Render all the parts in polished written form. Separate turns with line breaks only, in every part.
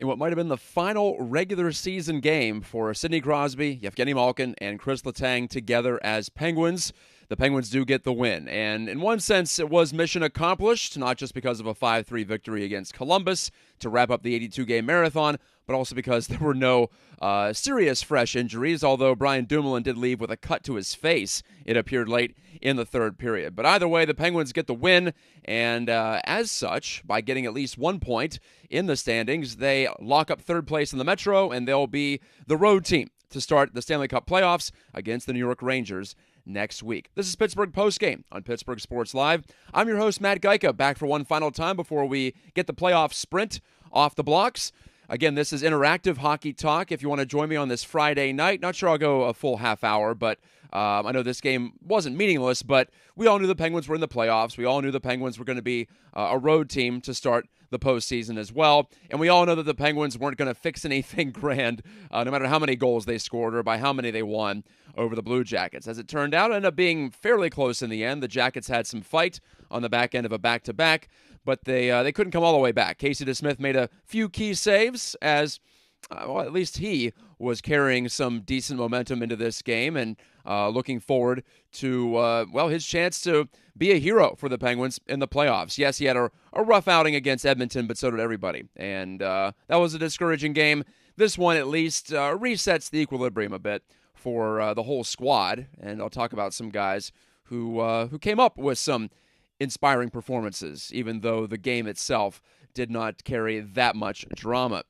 in what might have been the final regular season game for Sidney Crosby, Yevgeny Malkin, and Chris Letang together as Penguins. The Penguins do get the win, and in one sense, it was mission accomplished, not just because of a 5-3 victory against Columbus to wrap up the 82-game marathon, but also because there were no serious fresh injuries, although Brian Dumoulin did leave with a cut to his face, it appeared late in the third period. But either way, the Penguins get the win, and as such, by getting at least 1 point in the standings, they lock up third place in the Metro, and they'll be the road team to start the Stanley Cup playoffs against the New York Rangers next week. This is Pittsburgh Postgame on Pittsburgh Sports Live. I'm your host, Matt Gajtka, back for one final time before we get the playoff sprint off the blocks. Again, this is interactive hockey talk. If you want to join me on this Friday night, not sure I'll go a full half hour, but I know this game wasn't meaningless, but we all knew the Penguins were in the playoffs. We all knew the Penguins were going to be a road team to start the postseason as well. And we all know that the Penguins weren't going to fix anything grand, no matter how many goals they scored or by how many they won over the Blue Jackets. As it turned out, it ended up being fairly close in the end. The Jackets had some fight on the back end of a back-to-back, but they couldn't come all the way back. Casey DeSmith made a few key saves as, well, at least he was carrying some decent momentum into this game and looking forward to, his chance to be a hero for the Penguins in the playoffs. Yes, he had a rough outing against Edmonton, but so did everybody. And that was a discouraging game. This one at least resets the equilibrium a bit for the whole squad. And I'll talk about some guys who came up with some inspiring performances, even though the game itself did not carry that much drama.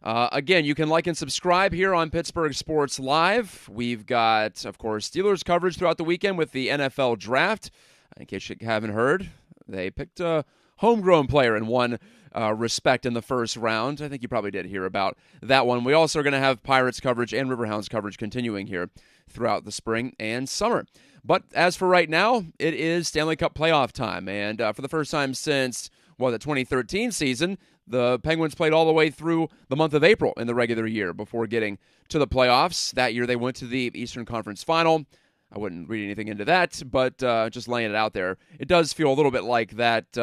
Again, you can like and subscribe here on Pittsburgh Sports Live. We've got, of course, Steelers coverage throughout the weekend with the NFL Draft. In case you haven't heard, they picked a homegrown player in one respect in the first round. I think you probably did hear about that one. We also are going to have Pirates coverage and Riverhounds coverage continuing here throughout the spring and summer. But as for right now, it is Stanley Cup playoff time. And for the first time since, the 2013 season, the Penguins played all the way through the month of April in the regular year before getting to the playoffs. That year they went to the Eastern Conference Final. I wouldn't read anything into that, but just laying it out there. It does feel a little bit like that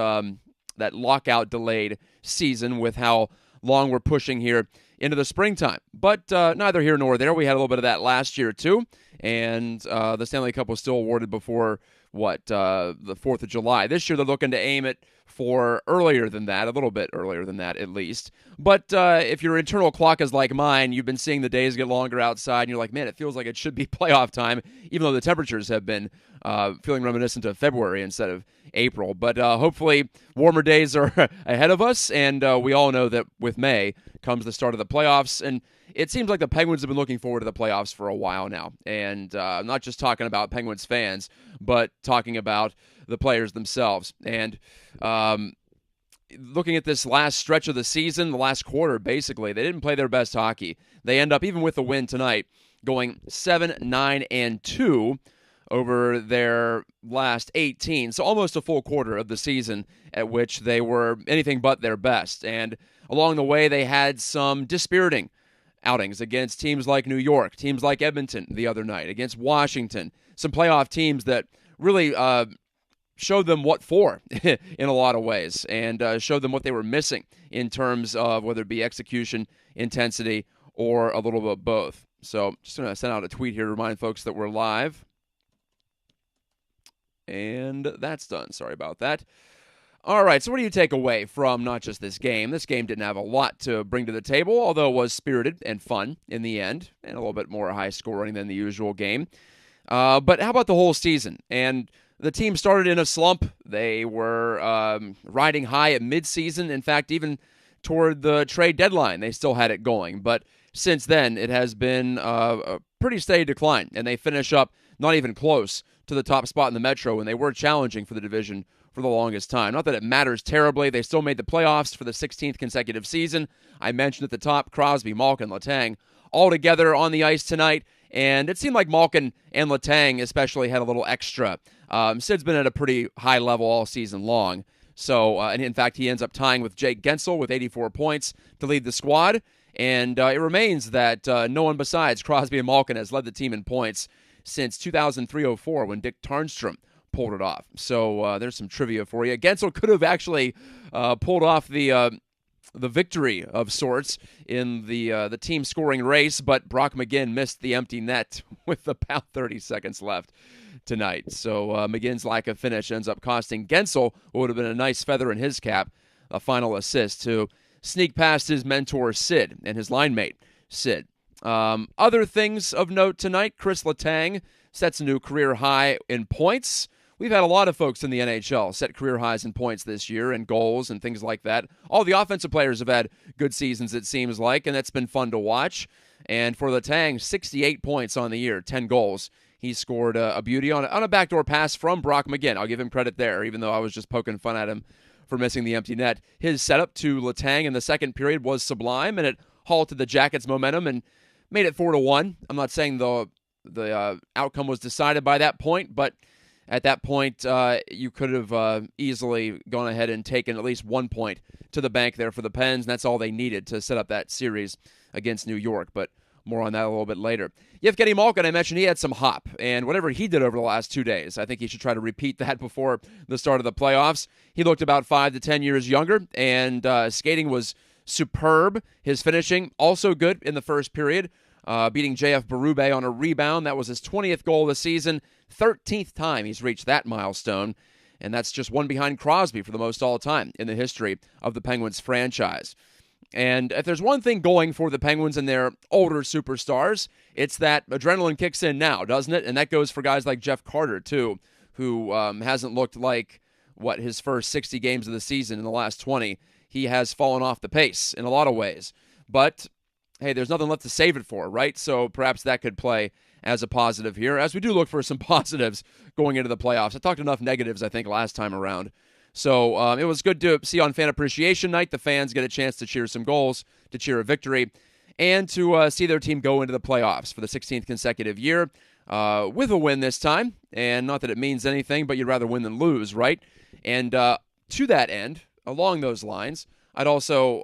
that lockout delayed season with how long we're pushing here into the springtime. But neither here nor there. We had a little bit of that last year too, and the Stanley Cup was still awarded before the 4th of July. This year they're looking to aim it for earlier than that, a little bit earlier than that at least. But if your internal clock is like mine, you've been seeing the days get longer outside, and you're like, man, it feels like it should be playoff time, even though the temperatures have been feeling reminiscent of February instead of April. But hopefully warmer days are ahead of us, and we all know that with May comes the start of the playoffs, and it seems like the Penguins have been looking forward to the playoffs for a while now. And I'm not just talking about Penguins fans, but talking about the players themselves. And looking at this last stretch of the season, the last quarter, basically, they didn't play their best hockey. They end up, even with the win tonight, going 7-9-2 over their last 18. So almost a full quarter of the season at which they were anything but their best. And along the way, they had some dispiriting outings against teams like New York, teams like Edmonton the other night, against Washington, some playoff teams that really showed them what for in a lot of ways, and showed them what they were missing in terms of whether it be execution, intensity, or a little bit of both. So just going to send out a tweet here to remind folks that we're live. And that's done. Sorry about that. All right, so what do you take away from not just this game? This game didn't have a lot to bring to the table, although it was spirited and fun in the end, and a little bit more high-scoring than the usual game. But how about the whole season? And the team started in a slump. They were riding high at midseason. In fact, even toward the trade deadline, they still had it going. But since then, it has been a pretty steady decline, and they finish up not even close to the top spot in the Metro, and they were challenging for the division for the longest time. Not that it matters terribly. They still made the playoffs for the 16th consecutive season. I mentioned at the top, Crosby, Malkin, Letang, all together on the ice tonight, and it seemed like Malkin and Letang especially had a little extra. Sid's been at a pretty high level all season long, so and in fact, he ends up tying with Jake Gensel with 84 points to lead the squad, and it remains that no one besides Crosby and Malkin has led the team in points since 2003-04 when Dick Tarnstrom pulled it off. So there's some trivia for you. Gensel could have actually pulled off the the victory of sorts in the team scoring race, but Brock McGinn missed the empty net with about 30 seconds left tonight. So McGinn's lack of finish ends up costing Gensel what would have been a nice feather in his cap, a final assist to sneak past his mentor Sid and his line mate Sid. Other things of note tonight, Chris Letang sets a new career high in points. We've had a lot of folks in the NHL set career highs in points this year and goals and things like that. All the offensive players have had good seasons, it seems like, and that's been fun to watch. And for Letang, 68 points on the year, 10 goals. He scored a beauty on a backdoor pass from Brock McGinn. I'll give him credit there, even though I was just poking fun at him for missing the empty net. His setup to Letang in the second period was sublime, and it halted the Jackets' momentum and made it 4-1. I'm not saying the outcome was decided by that point, but at that point, you could have easily gone ahead and taken at least 1 point to the bank there for the Pens, and that's all they needed to set up that series against New York, but more on that a little bit later. Yevgeny Malkin, I mentioned he had some hop, and whatever he did over the last 2 days, I think he should try to repeat that before the start of the playoffs. He looked about 5 to 10 years younger, and skating was superb. His finishing, also good in the first period, beating J.F. Berube on a rebound. That was his 20th goal of the season, 13th time he's reached that milestone, and that's just one behind Crosby for the most all-time in the history of the Penguins franchise. And if there's one thing going for the Penguins and their older superstars, it's that adrenaline kicks in now, doesn't it? And that goes for guys like Jeff Carter, too, who hasn't looked like, his first 60 games of the season in the last 20. He has fallen off the pace in a lot of ways. But hey, there's nothing left to save it for, right? So perhaps that could play as a positive here, as we do look for some positives going into the playoffs. I talked enough negatives, I think, last time around. So it was good to see on Fan Appreciation Night the fans get a chance to cheer some goals, to cheer a victory, and to see their team go into the playoffs for the 16th consecutive year with a win this time. And not that it means anything, but you'd rather win than lose, right? And to that end, along those lines, I'd also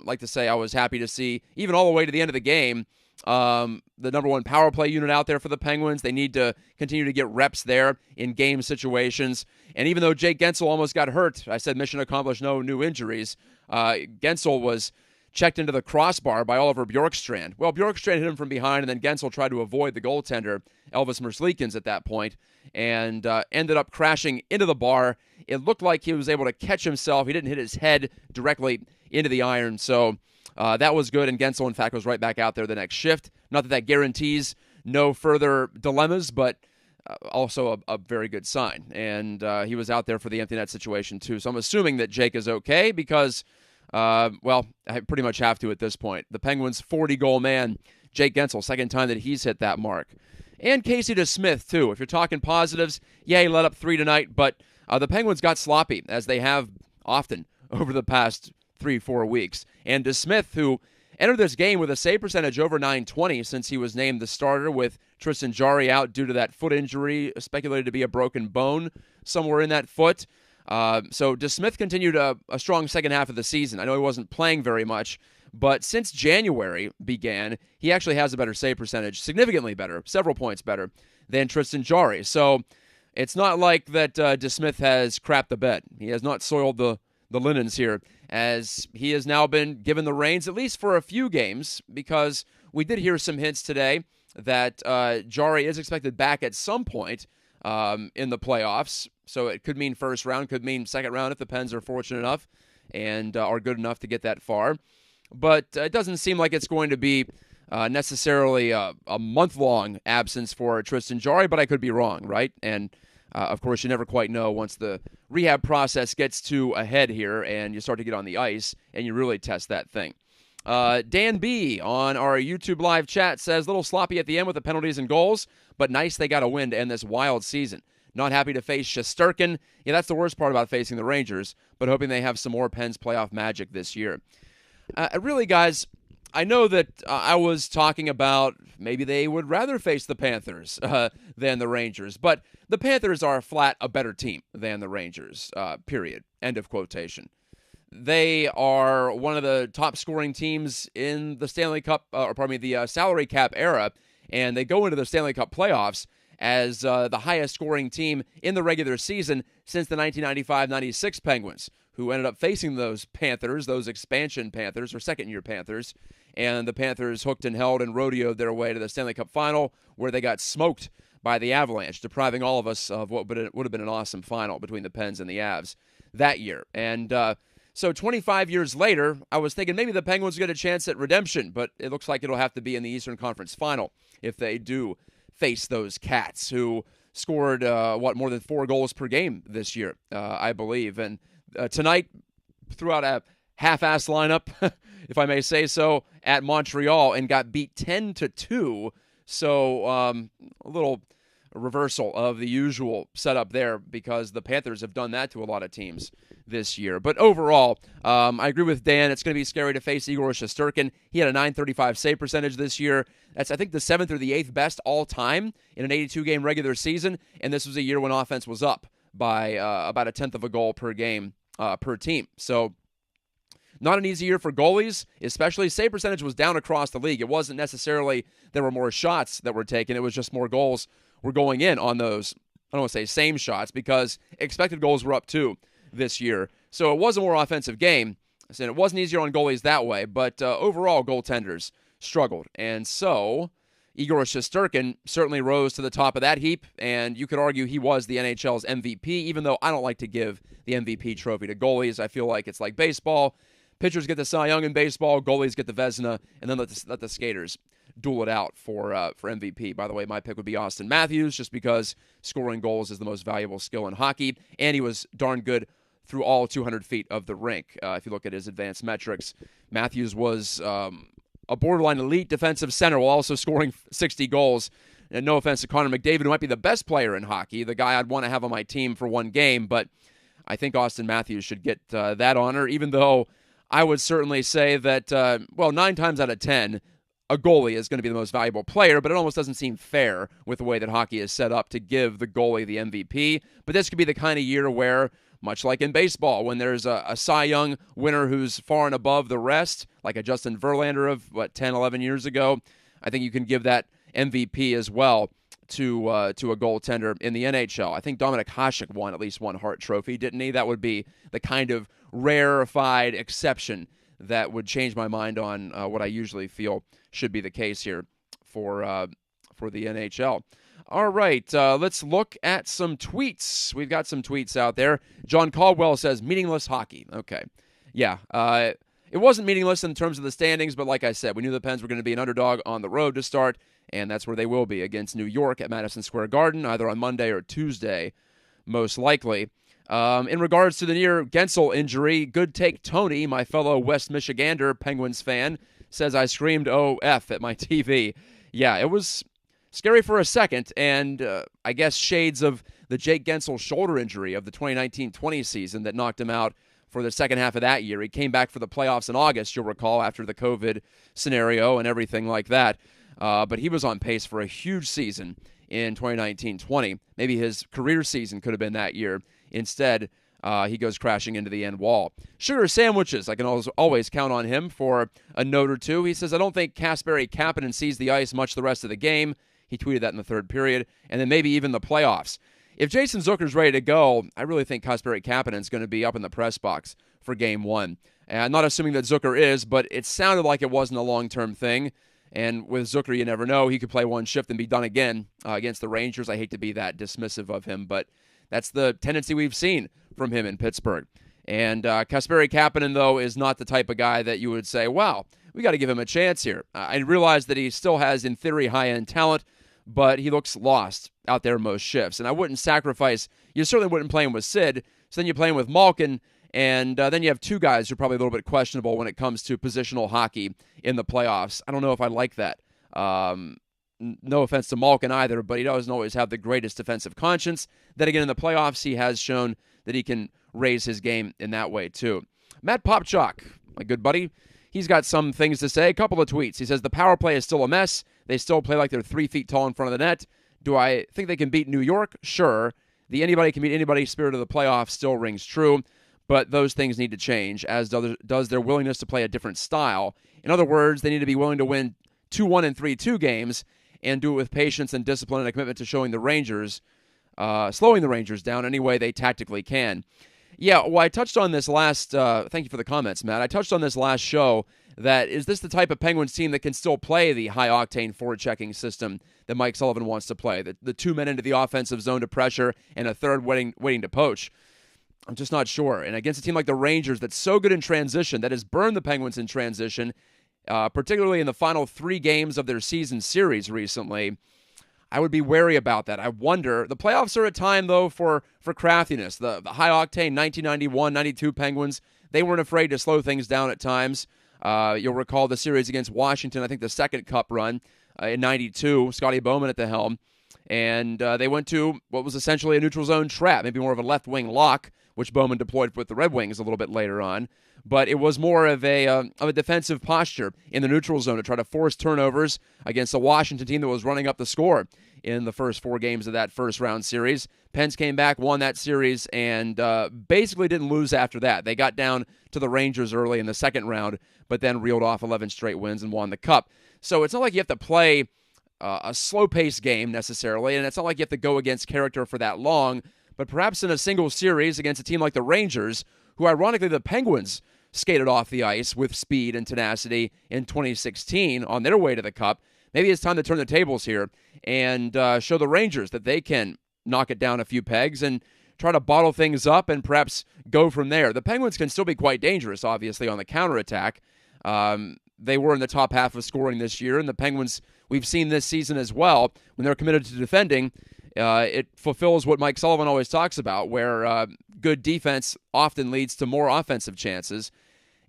like to say I was happy to see, even all the way to the end of the game, the number one power play unit out there for the Penguins. They need to continue to get reps there in game situations. And even though Jake Gensel almost got hurt, I said mission accomplished, no new injuries. Gensel was checked into the crossbar by Oliver Bjorkstrand. Well, Bjorkstrand hit him from behind, and then Gensel tried to avoid the goaltender, Elvis Merzlikins, at that point, and ended up crashing into the bar. It looked like he was able to catch himself. He didn't hit his head directly into the iron, so that was good, and Gensel, in fact, was right back out there the next shift. Not that that guarantees no further dilemmas, but also a very good sign. And he was out there for the empty net situation, too. So I'm assuming that Jake is okay because, well, I pretty much have to at this point. The Penguins' 40-goal man, Jake Gensel, second time that he's hit that mark. And Casey DeSmith, too. If you're talking positives, yeah, he let up 3 tonight, but the Penguins got sloppy, as they have often over the past 3-4 weeks. And DeSmith, who entered this game with a save percentage over .920 since he was named the starter with Tristan Jarry out due to that foot injury, speculated to be a broken bone somewhere in that foot. So DeSmith continued a strong second half of the season. I know he wasn't playing very much, but since January began, he actually has a better save percentage, significantly better, several points better than Tristan Jarry. So it's not like that DeSmith has crapped the bed. He has not soiled the linens here, as he has now been given the reins, at least for a few games, because we did hear some hints today that Jarry is expected back at some point in the playoffs. So it could mean first round, could mean second round if the Pens are fortunate enough and are good enough to get that far. But it doesn't seem like it's going to be necessarily a month-long absence for Tristan Jarry, but I could be wrong, right? And of course, you never quite know once the rehab process gets to a head here and you start to get on the ice and you really test that thing. Dan B. on our YouTube live chat says, little sloppy at the end with the penalties and goals, but nice they got a win to end this wild season. Not happy to face Shesterkin. Yeah, that's the worst part about facing the Rangers, but hoping they have some more Pens playoff magic this year. Really, guys, I know that I was talking about maybe they would rather face the Panthers than the Rangers, but the Panthers are flat a better team than the Rangers, period. End of quotation. They are one of the top scoring teams in the Stanley Cup, the salary cap era, and they go into the Stanley Cup playoffs as the highest scoring team in the regular season since the 1995-96 Penguins, who ended up facing those Panthers, those expansion Panthers, or second-year Panthers, and the Panthers hooked and held and rodeoed their way to the Stanley Cup final, where they got smoked by the Avalanche, depriving all of us of what would have been an awesome final between the Pens and the Avs that year. And so 25 years later, I was thinking maybe the Penguins get a chance at redemption, but it looks like it'll have to be in the Eastern Conference final if they do face those Cats, who scored, more than 4 goals per game this year, I believe. And tonight, threw out a half-ass lineup, if I may say so, at Montreal and got beat 10-2. So a little reversal of the usual setup there, because the Panthers have done that to a lot of teams this year. But overall, I agree with Dan. It's going to be scary to face Igor Shesterkin. He had a .935 save percentage this year. That's, I think, the 7th or the 8th best all time in an 82-game regular season, and this was a year when offense was up by about 1/10 of a goal per game per team. So not an easy year for goalies, especially. Save percentage was down across the league. It wasn't necessarily there were more shots that were taken. It was just more goals were going in on those, I don't want to say same shots, because expected goals were up too this year. So it was a more offensive game, and it wasn't easier on goalies that way, but overall goaltenders struggled. And so Igor Shesterkin certainly rose to the top of that heap, and you could argue he was the NHL's MVP, even though I don't like to give the MVP trophy to goalies. I feel like it's like baseball. Pitchers get the Cy Young in baseball, goalies get the Vezina, and then let the skaters duel it out for MVP. By the way, my pick would be Austin Matthews, just because scoring goals is the most valuable skill in hockey, and he was darn good through all 200 feet of the rink. If you look at his advanced metrics, Matthews was a borderline elite defensive center while also scoring 60 goals. And no offense to Connor McDavid, who might be the best player in hockey, the guy I'd want to have on my team for one game, but I think Austin Matthews should get that honor, even though I would certainly say that, 9 times out of 10, a goalie is going to be the most valuable player, but it almost doesn't seem fair with the way that hockey is set up to give the goalie the MVP. But this could be the kind of year where, much like in baseball, when there's a Cy Young winner who's far and above the rest, like a Justin Verlander of, 10, 11 years ago, I think you can give that MVP as well to a goaltender in the NHL. I think Dominik Hasek won at least one Hart Trophy, didn't he? That would be the kind of rarefied exception that would change my mind on what I usually feel should be the case here for the NHL. All right, let's look at some tweets. We've got some tweets out there. John Caldwell says, meaningless hockey. Okay. Yeah, it wasn't meaningless in terms of the standings, but like I said, we knew the Pens were going to be an underdog on the road to start, and that's where they will be against New York at Madison Square Garden, either on Monday or Tuesday, most likely. In regards to the near Gensel injury, good take Tony, my fellow West Michigander Penguins fan, says I screamed OF at my TV. Yeah, it was scary for a second, and I guess shades of the Jake Gensel shoulder injury of the 2019-20 season that knocked him out for the second half of that year. He came back for the playoffs in August, you'll recall, after the COVID scenario and everything like that. But he was on pace for a huge season in 2019-20. Maybe his career season could have been that year. Instead, he goes crashing into the end wall. Sugar Sandwiches, I can always count on him for a note or two. He says, I don't think Kasperi Kapanen sees the ice much the rest of the game. He tweeted that in the third period. And then maybe even the playoffs. If Jason Zucker's ready to go, I really think Kasperi Kapanen's going to be up in the press box for Game 1. And I'm not assuming that Zucker is, but it sounded like it wasn't a long-term thing. And with Zucker, you never know. He could play one shift and be done again against the Rangers. I hate to be that dismissive of him, but that's the tendency we've seen from him in Pittsburgh. And Kasperi Kapanen, though, is not the type of guy that you would say, wow, we got to give him a chance here. I realize that he still has, in theory, high-end talent, but he looks lost out there most shifts. And I wouldn't sacrifice, you certainly wouldn't play him with Sid, so then you play him with Malkin, and then you have two guys who are probably a little bit questionable when it comes to positional hockey in the playoffs. I don't know if I like that. No offense to Malkin either, but he doesn't always have the greatest defensive conscience. Then again, in the playoffs, he has shown that he can raise his game in that way, too. Matt Popchak, my good buddy, he's got some things to say. A couple of tweets. He says, the power play is still a mess. They still play like they're 3 feet tall in front of the net. Do I think they can beat New York? Sure. The anybody can beat anybody spirit of the playoffs still rings true, but those things need to change, as does their willingness to play a different style. In other words, they need to be willing to win 2-1 and 3-2 games and do it with patience and discipline and a commitment to slowing the Rangers down any way they tactically can. Yeah, well, I touched on this last. Thank you for the comments, Matt. I touched on this last show. That is this the type of Penguins team that can still play the high octane forward checking system that Mike Sullivan wants to play? The 2 men into the offensive zone to pressure and a third waiting to poach. I'm just not sure. And against a team like the Rangers that's so good in transition, that has burned the Penguins in transition, particularly in the final 3 games of their season series recently, I would be wary about that. I wonder. The playoffs are a time, though, for craftiness. The high-octane 1991-92 Penguins, they weren't afraid to slow things down at times. You'll recall the series against Washington, I think the second Cup run in 92, Scotty Bowman at the helm. And they went to what was essentially a neutral zone trap, maybe more of a left-wing lock, which Bowman deployed with the Red Wings a little bit later on. But it was more of a defensive posture in the neutral zone to try to force turnovers against a Washington team that was running up the score in the first 4 games of that first-round series. Pens came back, won that series, and basically didn't lose after that. They got down to the Rangers early in the second round, but then reeled off 11 straight wins and won the Cup. So it's not like you have to play a slow-paced game necessarily, and it's not like you have to go against character for that long, but perhaps in a single series against a team like the Rangers, who ironically the Penguins skated off the ice with speed and tenacity in 2016 on their way to the Cup, maybe it's time to turn the tables here and show the Rangers that they can knock it down a few pegs and try to bottle things up and perhaps go from there. The Penguins can still be quite dangerous, obviously, on the counterattack. They were in the top half of scoring this year, and the Penguins, we've seen this season as well, when they're committed to defending, it fulfills what Mike Sullivan always talks about, where good defense often leads to more offensive chances,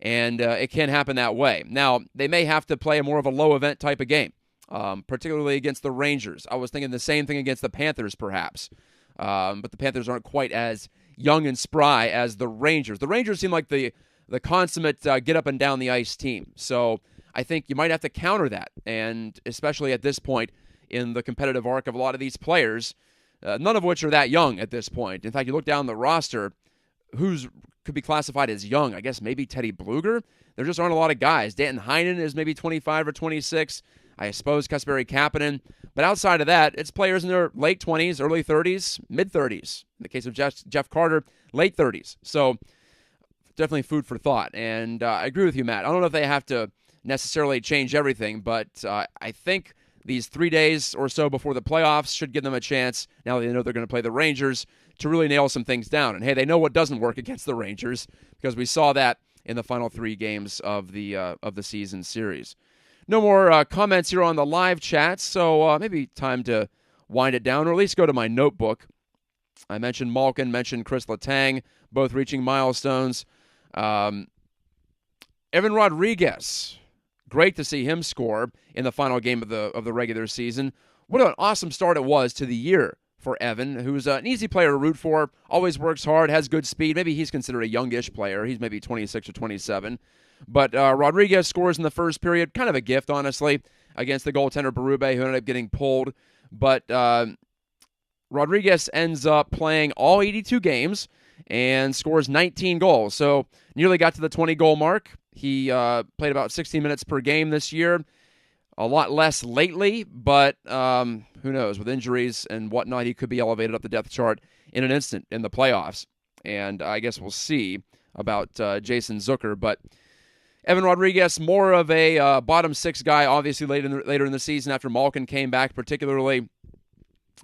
and it can happen that way. Now, they may have to play a more of a low-event type of game, particularly against the Rangers. I was thinking the same thing against the Panthers, perhaps, but the Panthers aren't quite as young and spry as the Rangers. The Rangers seem like the consummate get-up-and-down-the-ice team, so I think you might have to counter that, and especially at this point in the competitive arc of a lot of these players, none of which are that young at this point. In fact, you look down the roster, could be classified as young? I guess maybe Teddy Bluger. There just aren't a lot of guys. Danton Heinen is maybe 25 or 26. I suppose Kasperi Kapanen. But outside of that, it's players in their late 20s, early 30s, mid-30s. In the case of Jeff Carter, late 30s. So definitely food for thought. And I agree with you, Matt. I don't know if they have to necessarily change everything, but I think these 3 days or so before the playoffs should give them a chance, now that they know they're going to play the Rangers, to really nail some things down. And, hey, they know what doesn't work against the Rangers because we saw that in the final 3 games of the season series. No more comments here on the live chat, so maybe time to wind it down, or at least go to my notebook. I mentioned Malkin, mentioned Chris Letang, both reaching milestones. Evan Rodriguez, great to see him score in the final game of the regular season. What an awesome start it was to the year for Evan, who's an easy player to root for, always works hard, has good speed. Maybe he's considered a youngish player. He's maybe 26 or 27. But Rodriguez scores in the first period, kind of a gift, honestly, against the goaltender Berube, who ended up getting pulled. But Rodriguez ends up playing all 82 games and scores 19 goals. So nearly got to the 20-goal mark. He played about 16 minutes per game this year. A lot less lately, but who knows? With injuries and whatnot, he could be elevated up the depth chart in an instant in the playoffs. And I guess we'll see about Jason Zucker. But Evan Rodriguez, more of a bottom 6 guy, obviously later in the season after Malkin came back particularly,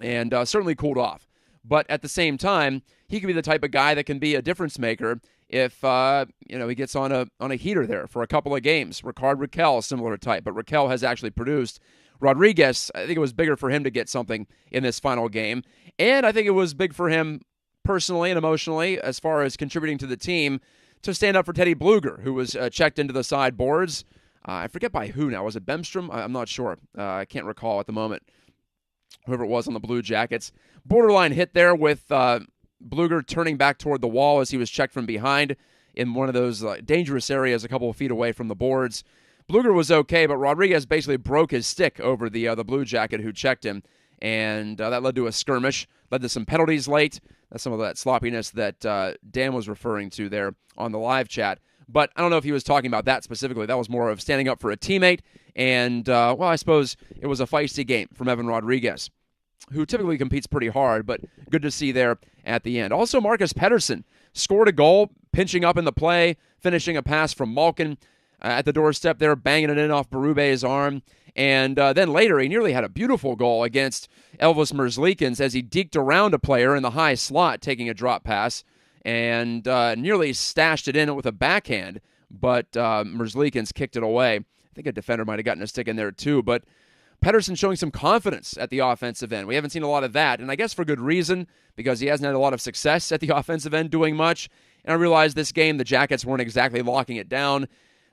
and certainly cooled off. But at the same time, he could be the type of guy that can be a difference maker if he gets on a heater there for a couple of games. Ricard Raquel, similar type, but Raquel has actually produced. Rodriguez, I think it was bigger for him to get something in this final game, and I think it was big for him personally and emotionally as far as contributing to the team to stand up for Teddy Bluger, who was checked into the sideboards. I forget by who now. Was it Bemstrom? I'm not sure. I can't recall at the moment. Whoever it was on the Blue Jackets. Borderline hit there with Bluger turning back toward the wall as he was checked from behind in one of those dangerous areas a couple of feet away from the boards. Bluger was okay, but Rodriguez basically broke his stick over the Blue Jacket who checked him, and that led to a skirmish, led to some penalties late. That's some of that sloppiness that Dan was referring to there on the live chat. But I don't know if he was talking about that specifically. That was more of standing up for a teammate, and, I suppose it was a feisty game from Evan Rodriguez, who typically competes pretty hard, but good to see there at the end. Also, Marcus Pettersson scored a goal, pinching up in the play, finishing a pass from Malkin at the doorstep there, banging it in off Berube's arm. And then later, he nearly had a beautiful goal against Elvis Merzlikins as he deked around a player in the high slot, taking a drop pass, and nearly stashed it in with a backhand. But Merzlikins kicked it away. I think a defender might have gotten a stick in there too. But Pettersson showing some confidence at the offensive end. We haven't seen a lot of that, and I guess for good reason, because he hasn't had a lot of success at the offensive end doing much. And I realized this game, the Jackets weren't exactly locking it down.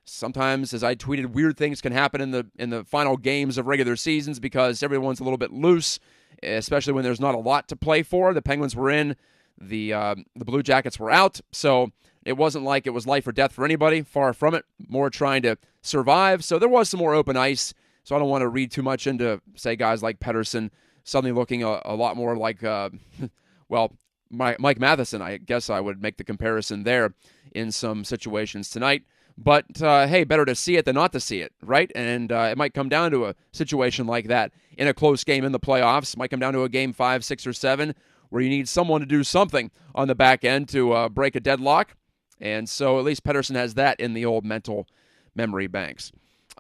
Sometimes, as I tweeted, weird things can happen in the final games of regular seasons because everyone's a little bit loose, especially when there's not a lot to play for. The Penguins were in, the Blue Jackets were out, so it wasn't like it was life or death for anybody. Far from it, more trying to survive. So there was some more open ice. So I don't want to read too much into, say, guys like Pettersson suddenly looking a lot more like, Mike Matheson. I guess I would make the comparison there in some situations tonight. But, hey, better to see it than not to see it, right? And it might come down to a situation like that in a close game in the playoffs. It might come down to a game 5, 6, or 7 where you need someone to do something on the back end to break a deadlock. And so at least Pettersson has that in the old mental memory banks.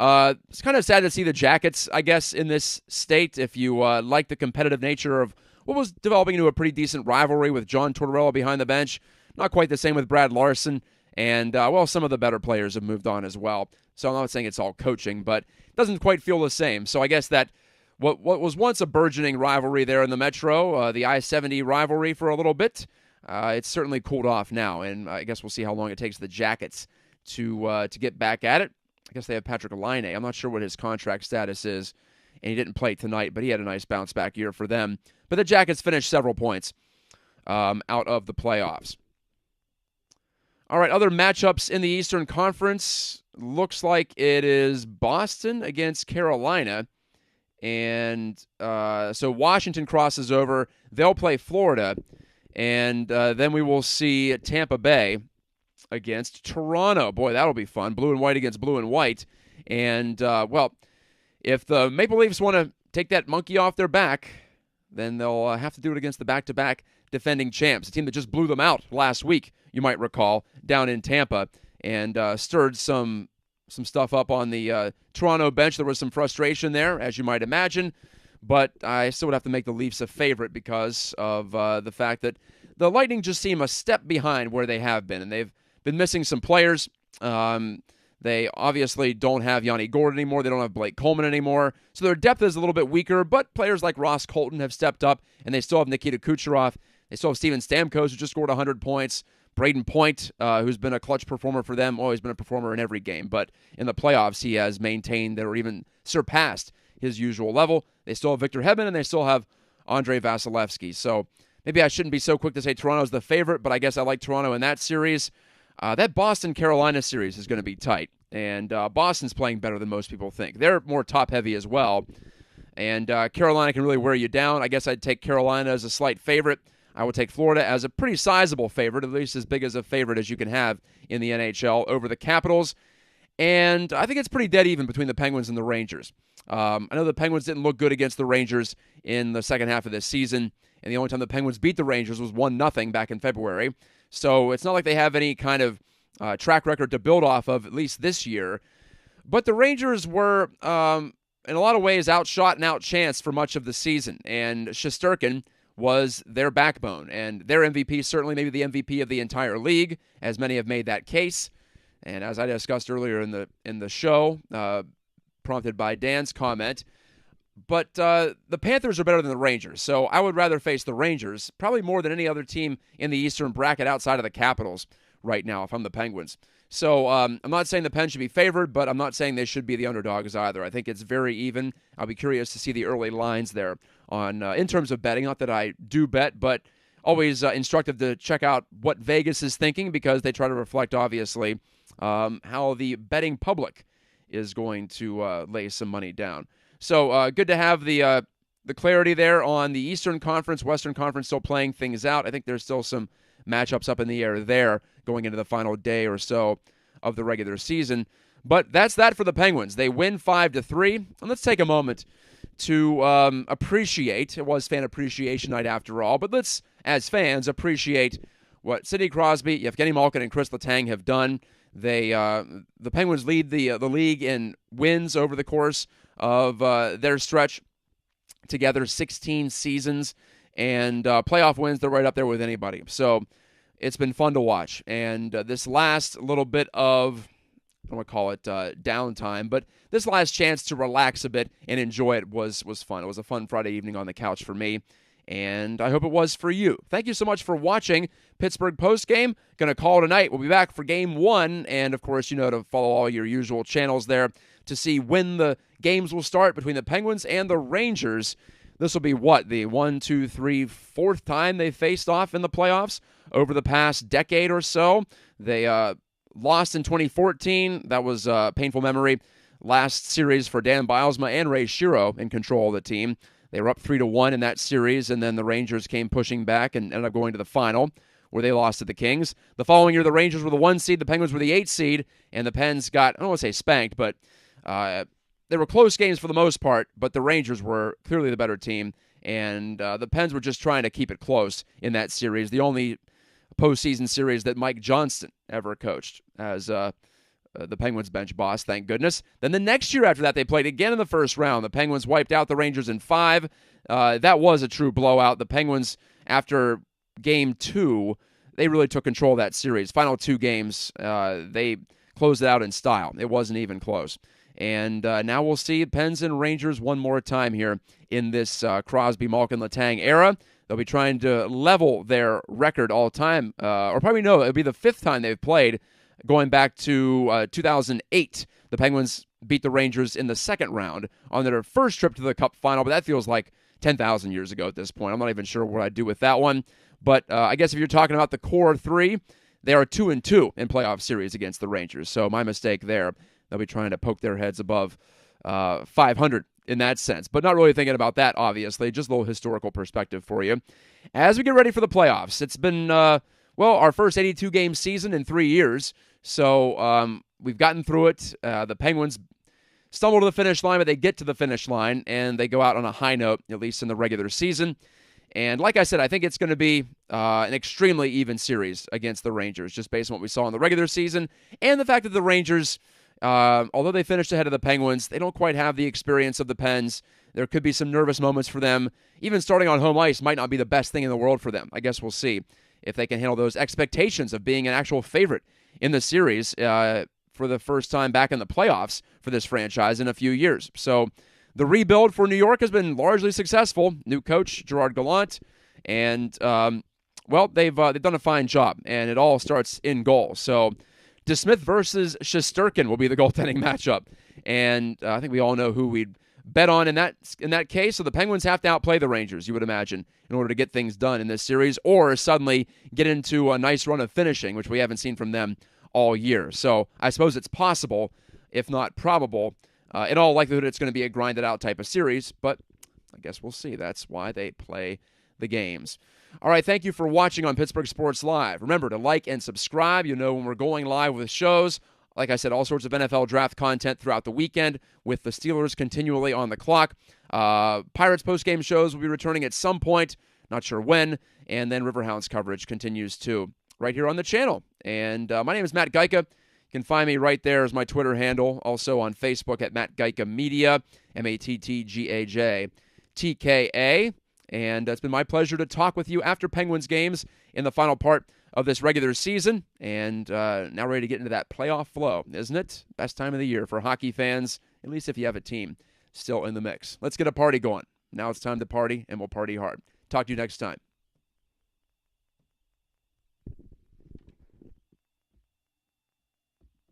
It's kind of sad to see the Jackets, I guess, in this state. If you like the competitive nature of what was developing into a pretty decent rivalry with John Tortorella behind the bench, not quite the same with Brad Larson. And, some of the better players have moved on as well. So I'm not saying it's all coaching, but it doesn't quite feel the same. So I guess that what was once a burgeoning rivalry there in the Metro, the I-70 rivalry for a little bit, it's certainly cooled off now. And I guess we'll see how long it takes the Jackets to get back at it. I guess they have Patrick Laine. I'm not sure what his contract status is, and he didn't play tonight, but he had a nice bounce-back year for them. But the Jackets finished several points out of the playoffs. All right, other matchups in the Eastern Conference. Looks like it is Boston against Carolina. And so Washington crosses over. They'll play Florida. And then we will see Tampa Bay against Toronto. Boy, that'll be fun. Blue and white against blue and white. And, if the Maple Leafs want to take that monkey off their back, then they'll have to do it against the back-to-back defending champs, a team that just blew them out last week, you might recall, down in Tampa, and stirred some stuff up on the Toronto bench. There was some frustration there, as you might imagine, but I still would have to make the Leafs a favorite because of the fact that the Lightning just seem a step behind where they have been, and they've been missing some players. They obviously don't have Yanni Gordon anymore. They don't have Blake Coleman anymore. So their depth is a little bit weaker, but players like Ross Colton have stepped up, and they still have Nikita Kucherov. They still have Steven Stamkos, who just scored 100 points. Braden Point, who's been a clutch performer for them. He's been a performer in every game, but in the playoffs, he has maintained or even surpassed his usual level. They still have Victor Hedman, and they still have Andrei Vasilevsky. So maybe I shouldn't be so quick to say Toronto's the favorite, but I guess I like Toronto in that series. That Boston-Carolina series is going to be tight, and Boston's playing better than most people think. They're more top-heavy as well, and Carolina can really wear you down. I guess I'd take Carolina as a slight favorite. I would take Florida as a pretty sizable favorite, at least as big as a favorite as you can have in the NHL over the Capitals. And I think it's pretty dead even between the Penguins and the Rangers. I know the Penguins didn't look good against the Rangers in the second half of this season, and the only time the Penguins beat the Rangers was 1-0 back in February. So it's not like they have any kind of track record to build off of, at least this year. But the Rangers were, in a lot of ways, outshot and outchanced for much of the season. And Shesterkin was their backbone. And their MVP, certainly maybe the MVP of the entire league, as many have made that case. And as I discussed earlier in the show, prompted by Dan's comment, but the Panthers are better than the Rangers, so I would rather face the Rangers, probably more than any other team in the Eastern bracket outside of the Capitals right now, if I'm the Penguins. So I'm not saying the Pens should be favored, but I'm not saying they should be the underdogs either. I think it's very even. I'll be curious to see the early lines there on in terms of betting. Not that I do bet, but always instructive to check out what Vegas is thinking, because they try to reflect, obviously, how the betting public is going to lay some money down. So good to have the clarity there on the Eastern Conference. Western Conference still playing things out. I think there's still some matchups up in the air there going into the final day or so of the regular season. But that's that for the Penguins. They win 5-3. And let's take a moment to appreciate. It was Fan Appreciation Night after all, but let's, as fans, appreciate what Sidney Crosby, Yevgeny Malkin, and Chris Letang have done. The Penguins lead the league in wins over the course of their stretch together, 16 seasons, and playoff wins. They're right up there with anybody. So it's been fun to watch. And this last little bit of, I don't want to call it downtime, but this last chance to relax a bit and enjoy it was fun. It was a fun Friday evening on the couch for me, and I hope it was for you. Thank you so much for watching Pittsburgh Postgame. Going to call it a night. We'll be back for Game 1, and, of course, to follow all your usual channels there to see when the games will start between the Penguins and the Rangers. This will be, the 1, 2, 3, 4th time they faced off in the playoffs over the past decade or so. They lost in 2014. That was a painful memory. Last series for Dan Bilesma and Ray Shero in control of the team. They were up 3-1 in that series, and then the Rangers came pushing back and ended up going to the final, where they lost to the Kings. The following year, the Rangers were the 1 seed, the Penguins were the 8 seed, and the Pens got, I don't want to say spanked, but they were close games for the most part, but the Rangers were clearly the better team, and the Pens were just trying to keep it close in that series. The only postseason series that Mike Johnston ever coached as the Penguins bench boss, thank goodness. Then the next year after that, they played again in the first round. The Penguins wiped out the Rangers in 5. That was a true blowout. The Penguins, after Game 2, they really took control of that series. Final 2 games, they closed it out in style. It wasn't even close. And now we'll see Pens and Rangers one more time here in this Crosby, Malkin, Letang era. They'll be trying to level their record all time, or probably no, it'll be the 5th time they've played, going back to 2008. The Penguins beat the Rangers in the second round on their first trip to the Cup final, but that feels like 10,000 years ago at this point. I'm not even sure what I'd do with that one. But I guess if you're talking about the core 3, they are 2-2 in playoff series against the Rangers. So my mistake there. They'll be trying to poke their heads above 500 in that sense, but not really thinking about that, obviously. Just a little historical perspective for you. As we get ready for the playoffs, it's been, our first 82-game season in 3 years, so we've gotten through it. The Penguins stumble to the finish line, but they get to the finish line, and they go out on a high note, at least in the regular season. And like I said, I think it's going to be an extremely even series against the Rangers, just based on what we saw in the regular season, and the fact that the Rangers, although they finished ahead of the Penguins, they don't quite have the experience of the Pens. There could be some nervous moments for them. Even starting on home ice might not be the best thing in the world for them. I guess we'll see if they can handle those expectations of being an actual favorite in the series for the first time back in the playoffs for this franchise in a few years. So the rebuild for New York has been largely successful. New coach, Gerard Gallant, and, they've done a fine job, and it all starts in goal. So DeSmith versus Shesterkin will be the goaltending matchup, and I think we all know who we'd bet on in that case. So the Penguins have to outplay the Rangers, you would imagine, in order to get things done in this series, or suddenly get into a nice run of finishing, which we haven't seen from them all year. So I suppose it's possible, if not probable. In all likelihood, it's going to be a grinded-out type of series, but I guess we'll see. That's why they play the games. All right, thank you for watching on Pittsburgh Sports Live. Remember to like and subscribe. You know when we're going live with shows. Like I said, all sorts of NFL draft content throughout the weekend with the Steelers continually on the clock. Pirates postgame shows will be returning at some point, not sure when, and then Riverhounds coverage continues too, right here on the channel. And my name is Matt Gajtka. You can find me right there as my Twitter handle, also on Facebook at Matt Gajtka Media, MattGajtka. And it's been my pleasure to talk with you after Penguins games in the final part of this regular season. And now ready to get into that playoff flow, isn't it? Best time of the year for hockey fans, at least if you have a team still in the mix. Let's get a party going. Now it's time to party, and we'll party hard. Talk to you next time.